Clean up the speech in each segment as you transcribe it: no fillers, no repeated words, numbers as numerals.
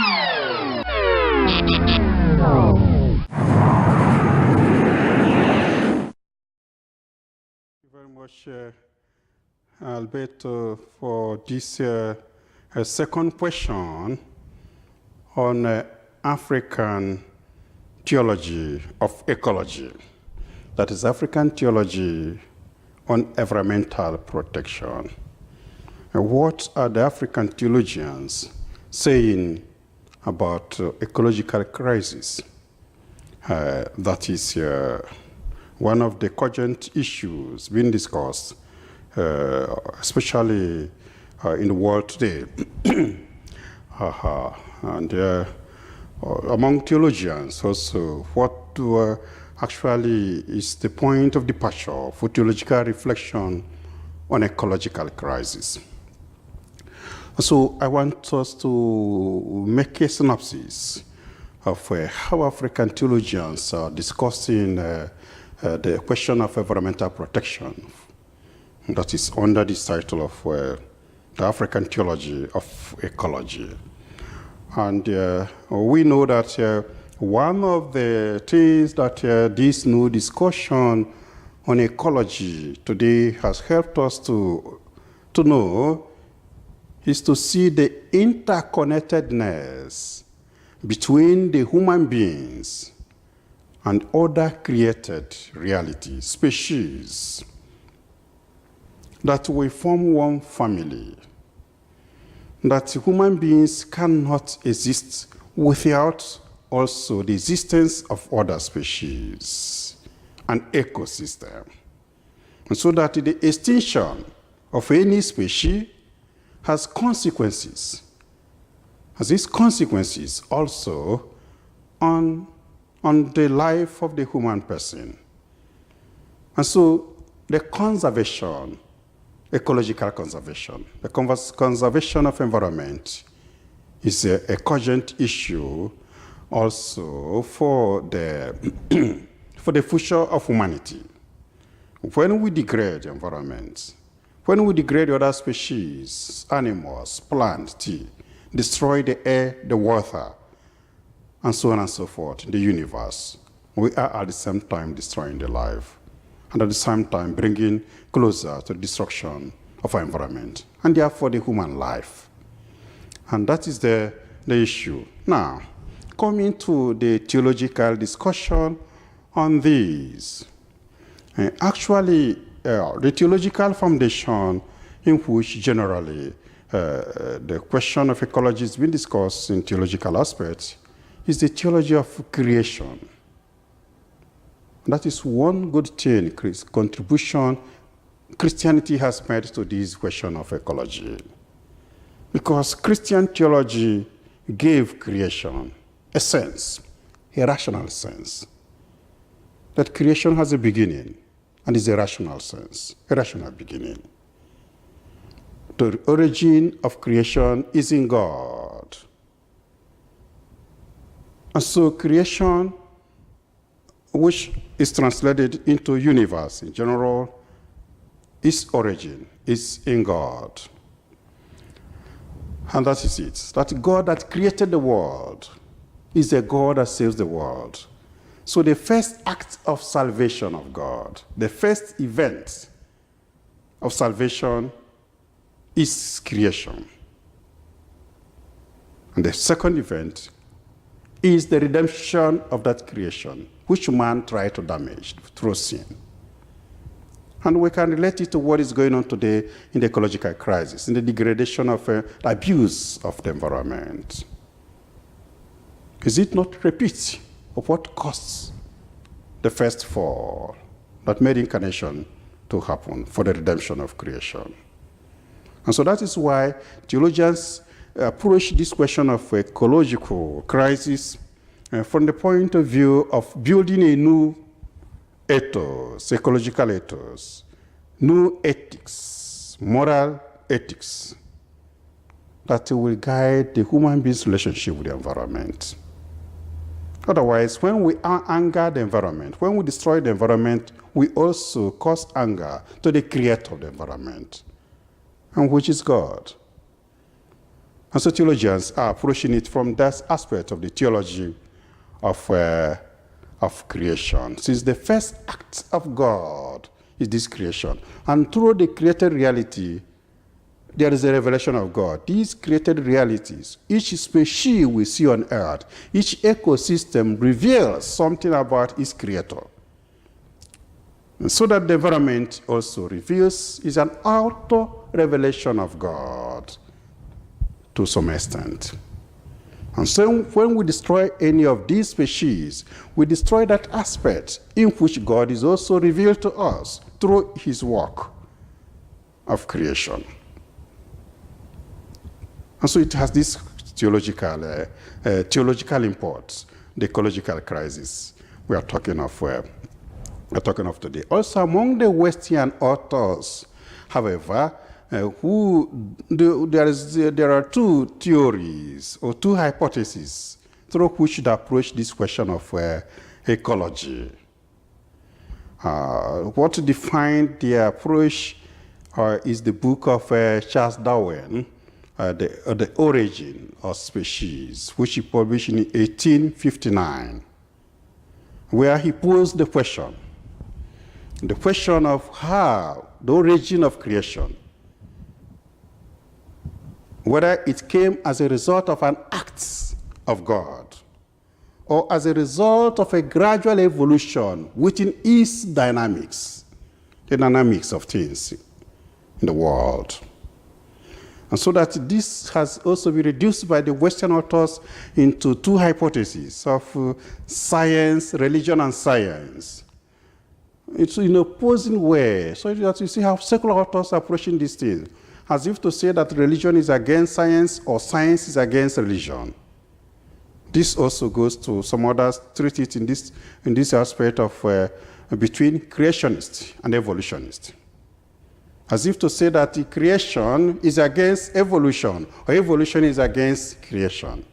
Very much, Alberto, for this second question on African theology of ecology. That is African theology on environmental protection. What are the African theologians saying about ecological crisis? That is one of the cogent issues being discussed, especially in the world today. And among theologians also, what actually is the point of departure for theological reflection on ecological crisis? So I want us to make a synopsis of how African theologians are discussing the question of environmental protection. That is under this title of the African Theology of Ecology. And we know that one of the things that this new discussion on ecology today has helped us to know is to see the interconnectedness between the human beings and other created realities, species, that we form one family, that human beings cannot exist without also the existence of other species, an ecosystem. And so that the extinction of any species has consequences, has these consequences also on the life of the human person. And so the conservation, ecological conservation, the conservation of environment is a cogent issue also for the, for the future of humanity. When we degrade the environment, when we degrade other species, animals, plants, destroy the air, the water, and so on and so forth in the universe, we are at the same time destroying the life, and at the same time bringing closer to the destruction of our environment, and therefore the human life. And that is the issue. Now, coming to the theological discussion on these, actually, the theological foundation in which generally the question of ecology has been discussed in theological aspects is the theology of creation. That is one good thing, contribution Christianity has made to this question of ecology. Because Christian theology gave creation a sense, a rational sense, that creation has a beginning and is a rational sense, a rational beginning. The origin of creation is in God. And so creation, which is translated into universe in general, its origin is in God. And that is it. That God that created the world is a God that saves the world. So the first act of salvation of God, the first event of salvation is creation. And the second event is the redemption of that creation, which man tried to damage through sin. And we can relate it to what is going on today in the ecological crisis, in the degradation of abuse of the environment. Is it not repeat of what caused the first fall that made incarnation to happen for the redemption of creation? And so that is why theologians approach this question of ecological crisis from the point of view of building a new ethos, ecological ethos, new ethics, moral ethics that will guide the human being's relationship with the environment. Otherwise, when we anger the environment, when we destroy the environment, we also cause anger to the creator of the environment, and which is God. And so theologians are approaching it from that aspect of the theology of creation. Since the first act of God is this creation, and through the created reality, there is a revelation of God. These created realities, each species we see on earth, each ecosystem reveals something about its creator. And so that the environment also reveals, is an auto revelation of God to some extent. And so when we destroy any of these species, we destroy that aspect in which God is also revealed to us through his work of creation. And so it has this theological import, the ecological crisis we are talking of today. Also, among the Western authors, however, there are two theories or two hypotheses through which they approach this question of ecology. What defined their approach is the book of Charles Darwin, The Origin of Species, which he published in 1859, where he posed the question of how the origin of creation, whether it came as a result of an act of God or as a result of a gradual evolution within its dynamics, the dynamics of things in the world. And so that this has also been reduced by the Western authors into two hypotheses of science, religion, and science. It's in opposing way. So that you see how secular authors are approaching these things, as if to say that religion is against science or science is against religion. This also goes to some others treat it in this aspect of between creationist and evolutionist. As if to say that the creation is against evolution, or evolution is against creation.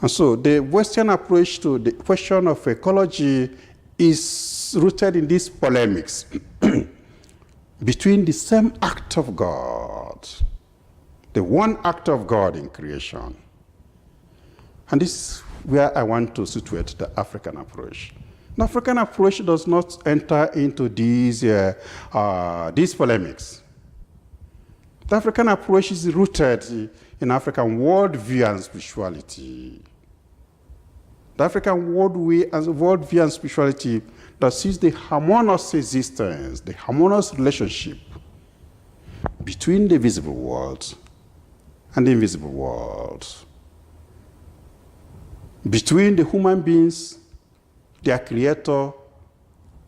And so the Western approach to the question of ecology is rooted in these polemics between the same act of God, the one act of God in creation. And this is where I want to situate the African approach. The African approach does not enter into these polemics. The African approach is rooted in African worldview and spirituality. The African worldview and spirituality that sees the harmonious existence, the harmonious relationship between the visible world and the invisible world, between the human beings, their creator,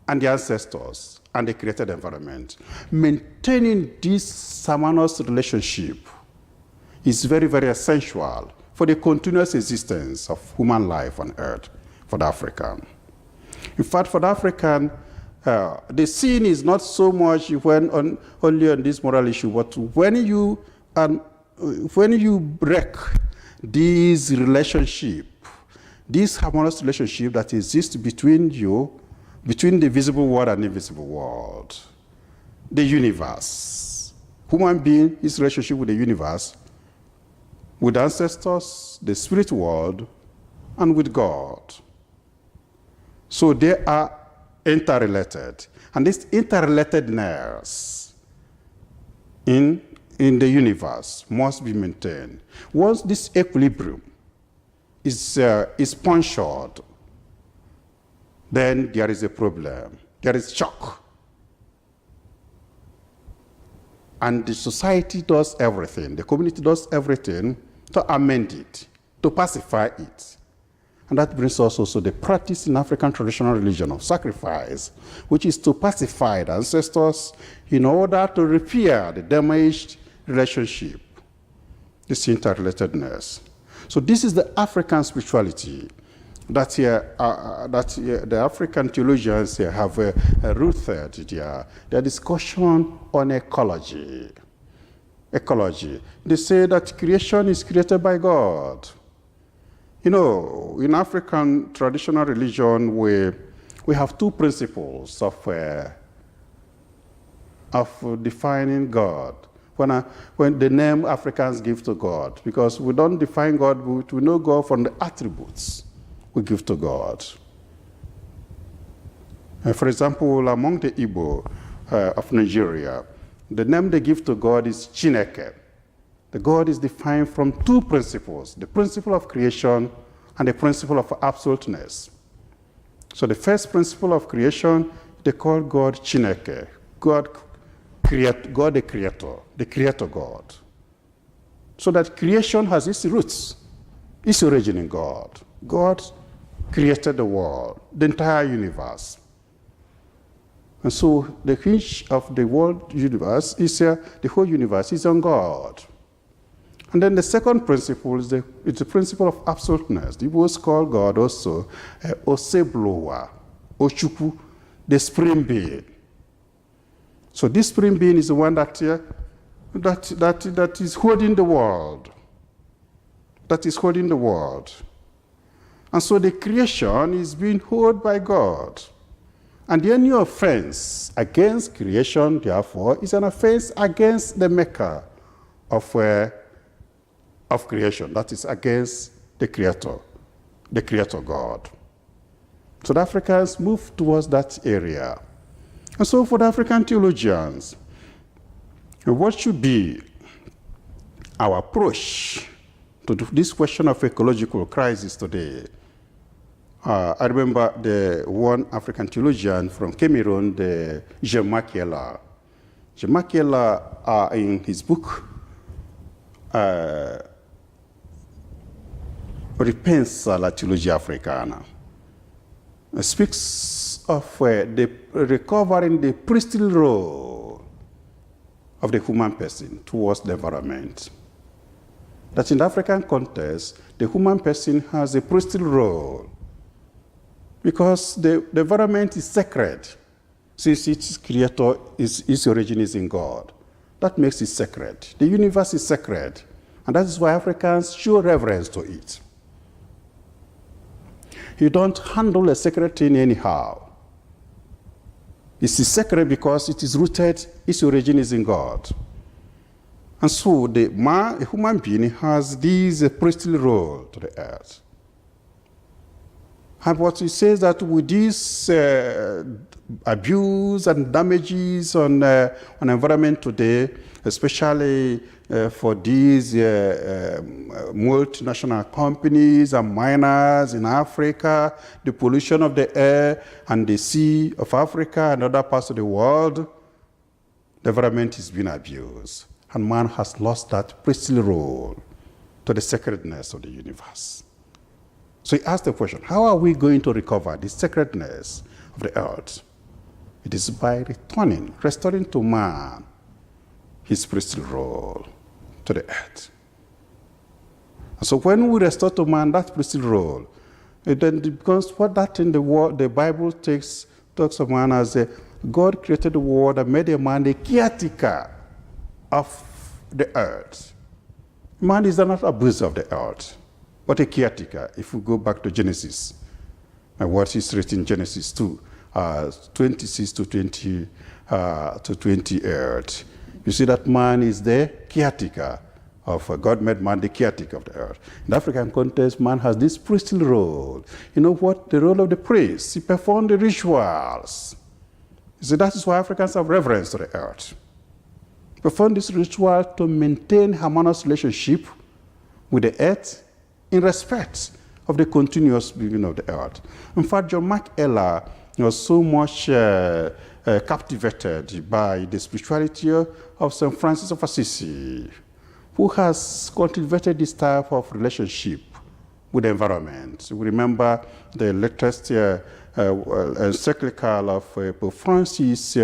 and the ancestors, and the created environment. Maintaining this harmonious relationship is very, very essential for the continuous existence of human life on earth for the African. In fact, for the African, the sin is not so much only on this moral issue, but when you break this relationship, this harmonious relationship that exists between the visible world and the invisible world, the universe, human being, his relationship with the universe, with ancestors, the spirit world, and with God. So they are interrelated. And this interrelatedness in the universe must be maintained. Once this equilibrium is punctured, then there is a problem. There is shock. And the society does everything, the community does everything to amend it, to pacify it. And that brings us also the practice in African traditional religion of sacrifice, which is to pacify the ancestors in order to repair the damaged relationship, this interrelatedness. So this is the African spirituality that the African theologians have rooted their discussion on ecology. Ecology. They say that creation is created by God. You know, in African traditional religion, we have two principles of defining God. when the name Africans give to God, because we don't define God, but we know God from the attributes we give to God. For example, among the Igbo of Nigeria, the name they give to God is Chineke. The God is defined from two principles, the principle of creation and the principle of absoluteness. So the first principle of creation, they call God Chineke, God the creator God. So that creation has its roots, its origin in God. God created the world, the entire universe. And so the hinge of the world universe is, the whole universe is on God. And then the second principle is the principle of absoluteness. The Igbos call God also Oseblowa, Ochuku, the spring being. So this spring being is the one that is holding the world. That is holding the world. And so the creation is being held by God. And any offense against creation, therefore, is an offense against the maker of creation. That is against the creator God. So the Africans move towards that area. And so for the African theologians, what should be our approach to this question of ecological crisis today? I remember the one African theologian from Cameroon, the Jean Makiela. Jean Makiela, in his book, Repensa la Theologia Africana, speaks of the recovering the priestly role of the human person towards the environment. That in the African context, the human person has a priestly role because the environment is sacred. Since its creator, its origin is in God. That makes it sacred. The universe is sacred. And that is why Africans show reverence to it. You don't handle a sacred thing anyhow. It is sacred because it is rooted, its origin is in God. And so a human being has this priestly role to the earth. And what he says that with this abuse and damages on environment today, especially for these multinational companies and miners in Africa, the pollution of the air and the sea of Africa and other parts of the world, the environment is being abused. And man has lost that priestly role to the sacredness of the universe. So he asked the question, how are we going to recover the sacredness of the earth? It is by restoring to man his priestly role to the earth. And so when we restore to man that priestly role, it then becomes what that in the Bible talks of man as God created the world and made a man the caretaker of the earth. Man is not an abuser of the earth, but a caretaker. If we go back to Genesis, and what is written in Genesis 2, 26 to 28, you see that man is the caretaker of God made man the caretaker of the earth. In the African context, man has this priestly role. You know what? The role of the priest. He performed the rituals. You see, that is why Africans have reverence to the earth. Perform this ritual to maintain harmonious relationship with the earth in respect of the continuous being of the earth. In fact, John Makiela was so much captivated by the spirituality of St. Francis of Assisi, who has cultivated this type of relationship with the environment. We remember the latest encyclical of Pope Francis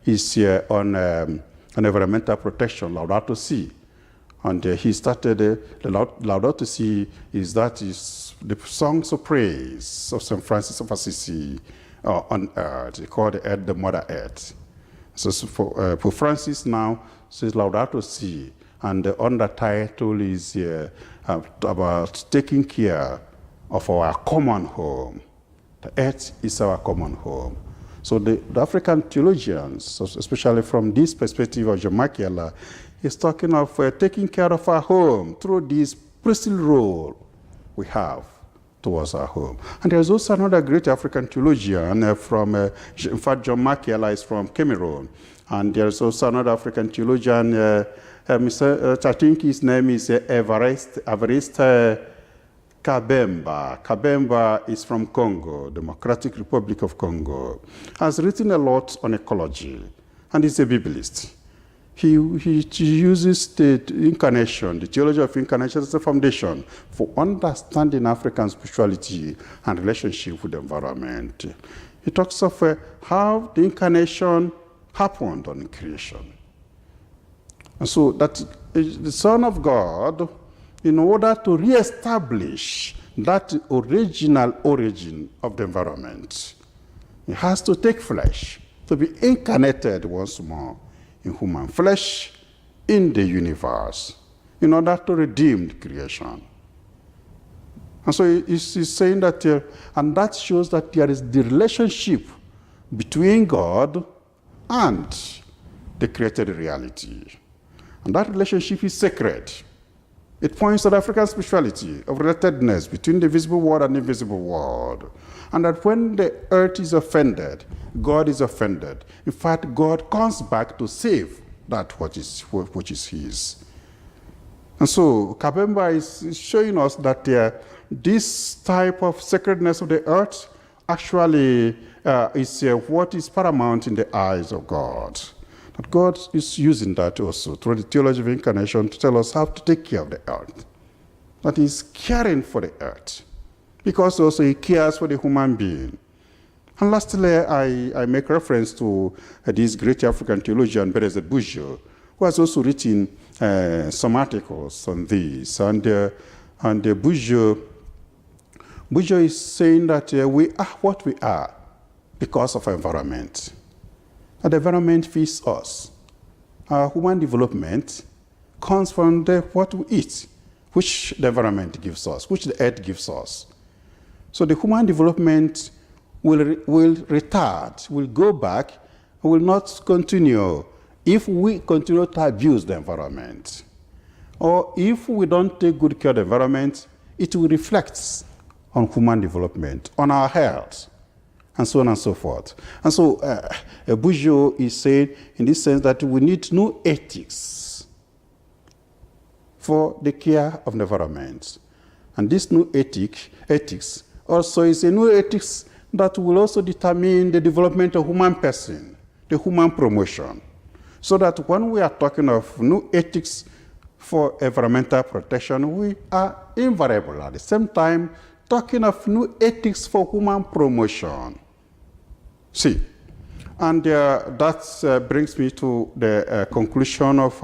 is on environmental protection, Laudato Si. And he started the Laudato Si is the songs of praise of St. Francis of Assisi on earth. He called the earth the Mother Earth. So for Pope Francis now says Laudato Si, and the undertitle is about taking care of our common home. The earth is our common home. So the African theologians, especially from this perspective of John Makiela, He's talking of taking care of our home through this priestly role we have towards our home. And there's also another great African theologian in fact, John Makiela is from Cameroon. And there's also another African theologian, I think his name is Evariste Kabemba. Kabemba is from Congo, Democratic Republic of Congo. Has written a lot on ecology, and he's a Biblist. He uses the incarnation, the theology of incarnation as a foundation for understanding African spirituality and relationship with the environment. He talks of how the incarnation happened on creation. And so that the Son of God, in order to reestablish that original origin of the environment, he has to take flesh, to be incarnated once more in human flesh in the universe in order to redeem the creation. And so he's saying that, and that shows that there is the relationship between God and the created reality. And that relationship is sacred. It points to the African spirituality of relatedness between the visible world and the invisible world. And that when the earth is offended, God is offended. In fact, God comes back to save that which is his. And so Kabemba is showing us that this type of sacredness of the earth actually is what is paramount in the eyes of God. That God is using that also through the theology of incarnation to tell us how to take care of the earth. That he's caring for the earth, because also he cares for the human being. And lastly, I make reference to this great African theologian, Bereze Bujo, who has also written some articles on this. And Bujo is saying that we are what we are because of our environment. And the environment feeds us. Our human development comes from what we eat, which the environment gives us, which the earth gives us. So the human development will retard, will go back, will not continue if we continue to abuse the environment. Or if we don't take good care of the environment, it will reflect on human development, on our health, and so on and so forth. And so Bujo is saying in this sense that we need new ethics for the care of the environment. And this new ethics also is a new ethics that will also determine the development of human person, the human promotion. So that when we are talking of new ethics for environmental protection, we are invariable at the same time talking of new ethics for human promotion. See, and that brings me to the conclusion of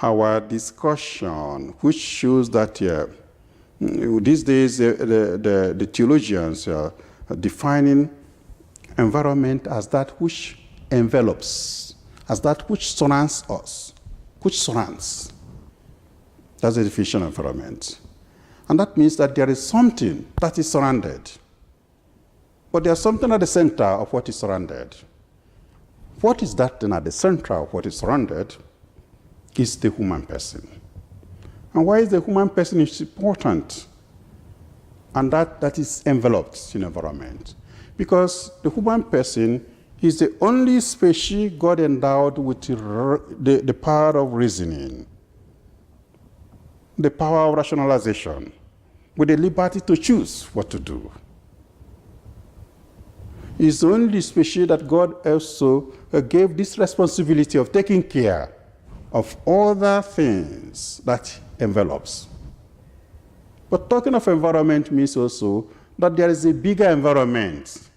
our discussion, which shows that these days the theologians are defining environment as that which envelops, as that which surrounds us, which surrounds. That's the definition of environment. And that means that there is something that is surrounded. But there's something at the center of what is surrounded. What is that then at the center of what is surrounded? Is the human person. And why is the human person important? And that is enveloped in environment. Because the human person is the only species God endowed with the power of reasoning, the power of rationalization, with the liberty to choose what to do. It's the only species that God also gave this responsibility of taking care of other things that envelops. But talking of environment means also that there is a bigger environment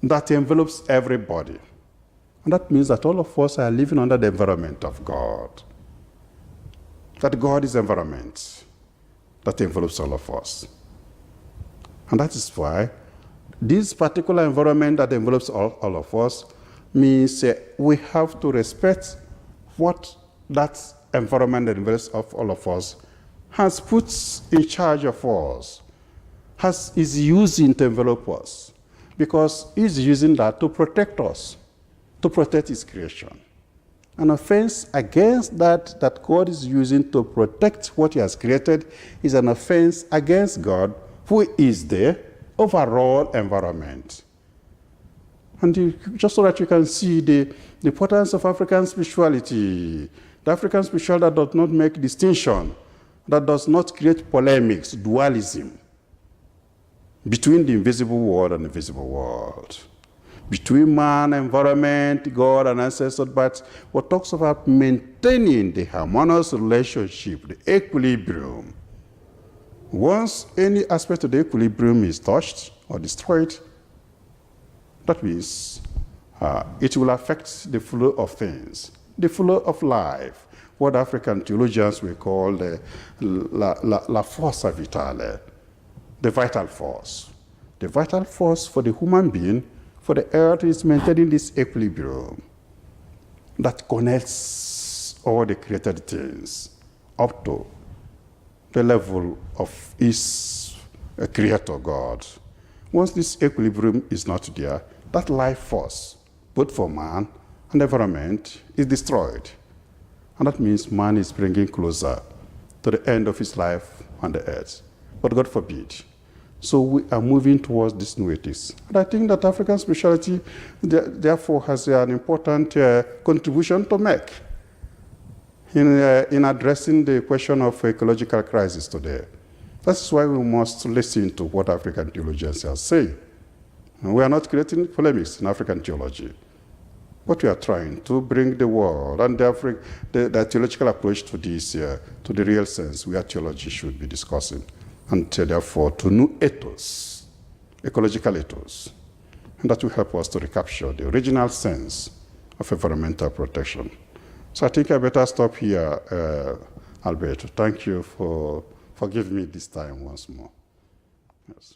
that envelops everybody. And that means that all of us are living under the environment of God. That God is environment that envelops all of us. And that is why this particular environment that envelops all of us means we have to respect what that environment that envelops all of us has put in charge of us, is using to envelop us, because he's using that to protect us, to protect his creation. An offense against that God is using to protect what he has created is an offense against God, who is the overall environment. And just so that you can see the importance of African spirituality, the African spirituality that does not make distinction, that does not create polemics, dualism, between the invisible world and the visible world, between man, environment, God, and ancestors, but what talks about maintaining the harmonious relationship, the equilibrium. Once any aspect of the equilibrium is touched or destroyed, that means it will affect the flow of things, the flow of life, what African theologians will call the la forza vitale, the vital force. The vital force for the human being, for the earth, is maintaining this equilibrium that connects all the created things up to the level of its creator God. Once this equilibrium is not there, that life force, both for man and environment, is destroyed. And that means man is bringing closer to the end of his life on the earth. But God forbid. So we are moving towards this new ethics. And I think that African spirituality, therefore, has an important contribution to make in addressing the question of ecological crisis today. That's why we must listen to what African theologians are saying. We are not creating polemics in African theology, but we are trying to bring the world and the theological approach to this, to the real sense where theology should be discussing, and therefore to new ethos, ecological ethos, and that will help us to recapture the original sense of environmental protection. So I think I better stop here, Alberto. Thank you for giving me this time once more. Yes.